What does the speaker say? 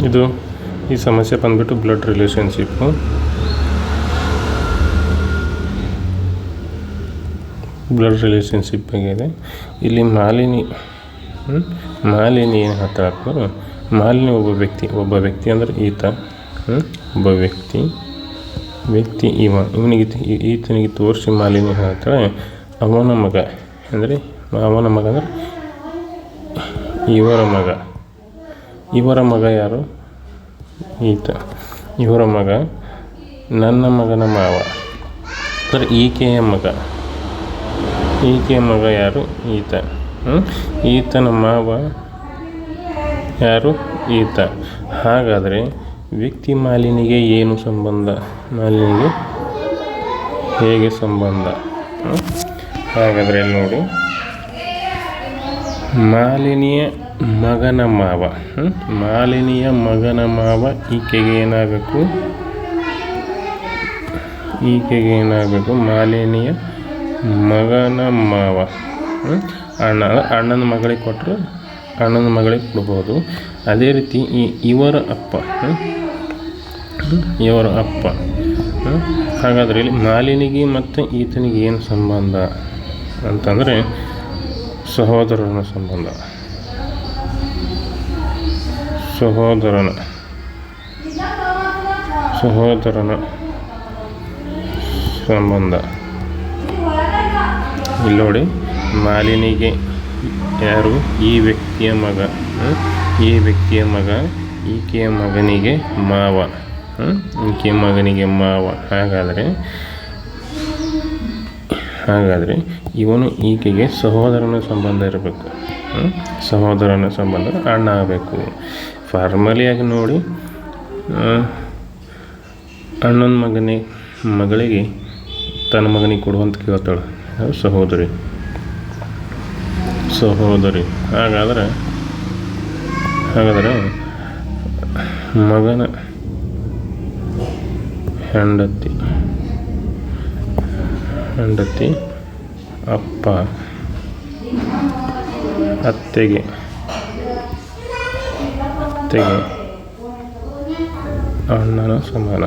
ಇದು ಈ ಸಮಸ್ಯೆ ಬಂದ್ಬಿಟ್ಟು ಬ್ಲಡ್ ರಿಲೇಷನ್ಶಿಪ್ಪು. ಬ್ಲಡ್ ರಿಲೇಷನ್ಶಿಪ್ ಆಗಿದೆ. ಇಲ್ಲಿ ಮಾಲಿನಿ ಏನು ಹೇಳ್ತಾಳೆ? ಮಾಲಿನಿ ಒಬ್ಬ ವ್ಯಕ್ತಿ ಅಂದರೆ ಈತ, ಒಬ್ಬ ವ್ಯಕ್ತಿ ಈತನಿಗೆ ತೋರಿಸಿ ಮಾಲಿನಿ ಹೇಳ್ತಾಳೆ ಅವನ ಮಗ ಅಂದರೆ ಇವರ ಮಗ ಯಾರು? ಈತ. ಇವರ ಮಗ ನನ್ನ ಮಗನ ಮಾವ ಅಂದರೆ ಈಕೆಯ ಮಗ ಯಾರು? ಈತ. ಈತನ ಮಾವ ಯಾರು? ಈತ. ಹಾಗಾದರೆ ವ್ಯಕ್ತಿ ಮಾಲಿನಿಗೆ ಏನು ಸಂಬಂಧ? ಮಾಲಿನಿಗೆ ಹೇಗೆ ಸಂಬಂಧ? ಹಾಗಾದರೆ ನೋಡಿ, ಮಾಲಿನಿಯ ಮಗನ ಮಾವ ಈಕೆಗೆ ಏನಾಗಬೇಕು? ಮಾಲಿನಿಯ ಮಗನ ಮಾವ ಅಣ್ಣನ ಮಗಳಿಗೆ ಕೊಟ್ಟರೆ ಅಣ್ಣನ ಮಗಳಿಗೆ ಕೊಡ್ಬೋದು. ಅದೇ ರೀತಿ ಇವರ ಅಪ್ಪ ಹಾಗಾದರೆ ಇಲ್ಲಿ ಮಾಲಿನಿಗೆ ಮತ್ತು ಈತನಿಗೆ ಏನು ಸಂಬಂಧ ಅಂತಂದರೆ ಸಹೋದರನ ಸಂಬಂಧ. ಸಹೋದರನ ಸಂಬಂಧ. ಇಲ್ಲಿ ನೋಡಿ, ಮಾಲಿನಿಗೆ ಯಾರು? ಈ ವ್ಯಕ್ತಿಯ ಮಗ ಈಕೆಯ ಮಗನಿಗೆ ಮಾವ. ಹಾಗಾದರೆ ಇವನು ಈಕೆಗೆ ಸಹೋದರನ ಸಂಬಂಧ ಇರಬೇಕು. ಸಹೋದರನ ಸಂಬಂಧ ಅಣ್ಣ ಆಗಬೇಕು. ಫಾರ್ಮಲಿಯಾಗಿ ನೋಡಿ, ಅಣ್ಣನ ಮಗಳಿಗೆ ತನ್ನ ಮಗನಿಗೆ ಕೊಡುವಂತ ಕೇಳ್ತಾಳೆ ಸಹೋದರಿ. ಹಾಗಾದರೆ ಮಗನ ಹೆಂಡತಿ ಅಪ್ಪ ಅತ್ತೆಗೆ ಅಣ್ಣನ ಸಮಾನ.